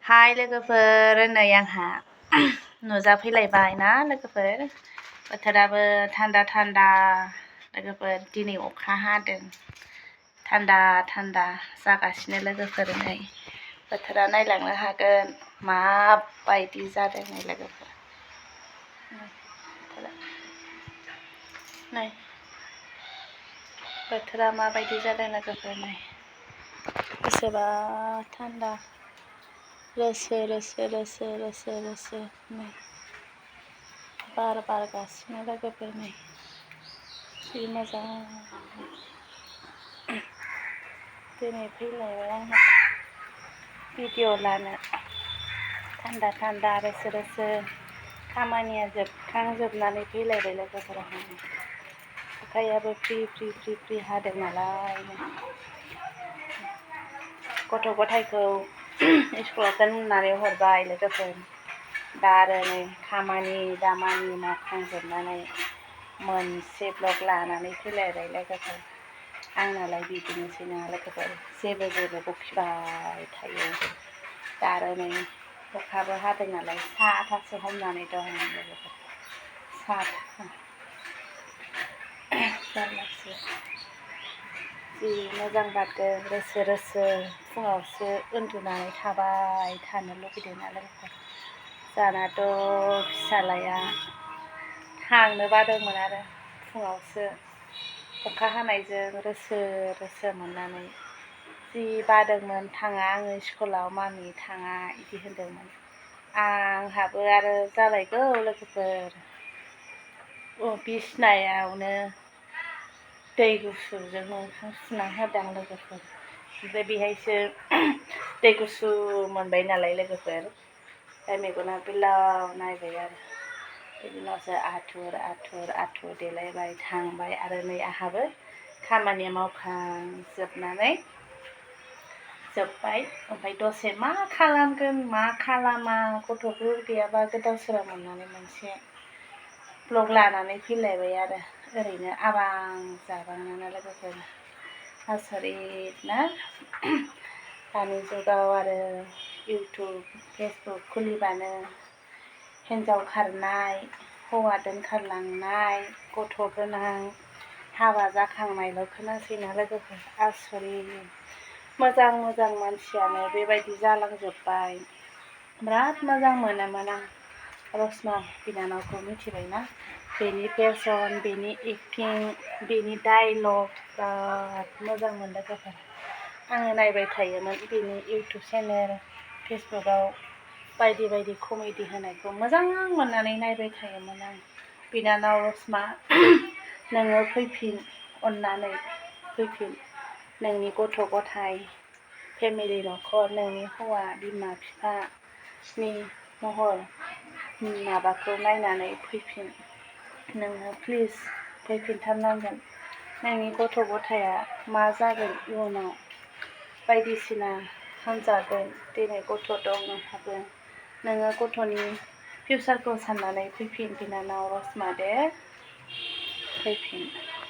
हाय लोगोफोर नै आंहा नुजाफैलायबाय ना लोगोफोर बोथोराबो थान्दा थान्दा लोगोफोर दिनै अखा हादों थान्दा थान्दा जागासिनो लोगोफोर नै बोथोरा नायलांनो हागोन माबायदि जादों नै लोगोफोर नै बोथोरा माबायदि जादों लोगोफोर नै बेसेबा थान्दा रोसो रोसो रोसो रोसो रोसो नै बार बारगासिनो लोगोफोर नै जि मोजां दिनै फैलायबाय आंहा भिडिअ लानो थान्दा थान्दा रोसो रोसो खामानिया जोबखांजोबनानै फैलायबाय लोगोफोर अखायाबो फ्रि फ्रि फ्रि फ्रि हादों नालाय गथ' गथायखौ स्कुलाव दोननानै हरबाय लोगोफोर दा आरो नै खामानि दामानि मावखांजोबनानै मोनसे ब्लग लानानै फैलायबाय लोगोफोर आंनालाय बिदिनोसै ना लोगोफोर जेबो बखिबाय थायो दा आरो नै अखाबो हादों नालाय साथासो हमनानै दं लोगोफोर साथा जारलासो जि मोजां बारदों रोसो रोसो फुङावसो उन्दुनानै थाबाय थानो लुबैदों ना लोगोफोर जानाथ' फिसालाया थांनो बादोंमोन आरो फुङावसो अखा हानायजों रोसो रोसो मोननानै जि बादोंमोन थाङा आङो स्कुलाव मामि थाङा इदि होनदोंमोन आंहाबो आरो जालायगौ लोगोफोर बिसनायावनो दै गुसुजों मोखां सुना होदां लोगोफोर ओमफ्राय बेहायसो दै गुसु मोनबाय नालाय लोगोफोर ओमफ्राय मेगना बिलाव नायबाय आरो बिनि उनावसो आथुर आथुर आथुर देलायबाय थांबाय आरो नै आंहाबो खामानि मावखांजोबनानै जोब्बाय ओमफ्राय दसे मा खालामगोन मा खालामा गथ'फोर गैयाबा गोदाव सोराव मोननानै मोनसे ब्लग लानानै फैलायबाय आरो ओरैनो आबां जाबांना लोगोफोर आसरित ना दानि जुगाव आरो इउटुब फेसबुक खुलिबानो हिन्जाव खारनाय हौवा दोनखारलांनाय गथ' गोनां हाबा जाखांनायल' खोनासै ना लोगोफोर आसरित मोजां मोजां मानसियानो बेबायदि जालांजोब्बाय बिराद मोजां मोनोमोन आं रसना बिनानावखौ मिथिबायना बेनि फेसन बेनि एक्टिं बेनि डाइलग बिराद मोजां मोन लोगोफोर आङो नायबाय थायोमोन बेनि इउटुब चेनेल फेसबुकआव बायदि बायदि कमेडि होनायखौ मोजां मोननानै नायबाय थायोमोन आं बिनानाव रसमा नोङो फैफिन अननानै फैफिन नोंनि गथ' गथाय फेमिलि न'खर नोंनि हौवा बिमा बिफानि महर माबाखौ नायनानै फैफिन नोङो प्लिज फैफिनथारनांगोन नोंनि गथ' गथाया मा जागोन इयुनाव बायदिसिना होनजागोन दिनै गथ' दं नोंहाबो नोङो गथ'नि फिउचारखौ साननानै फैफिन बिनानाव रसमा दे फैफिन